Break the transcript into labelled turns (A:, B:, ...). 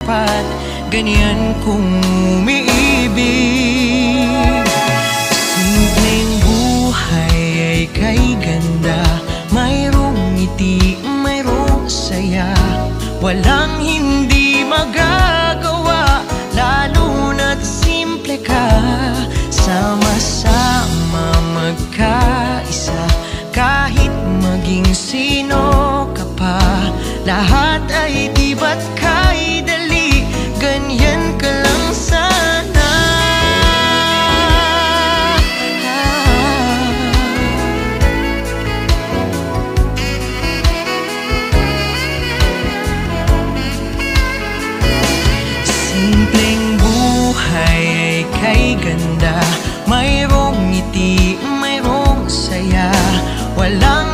A: dapat ganyan kung umiibig. Simpleng buhay ay kay ganda, mayroong ngiti, mayroong saya. Walang hindi magagawa, lalo na't simple ka. Sama-sama magkaisa, kahit maging sino ka pa. Lahat ay di ba't kay dali, ganyan ka lang sana. Simpleng buhay ay kay ganda, mayroong ngiti, mayroong saya. Walang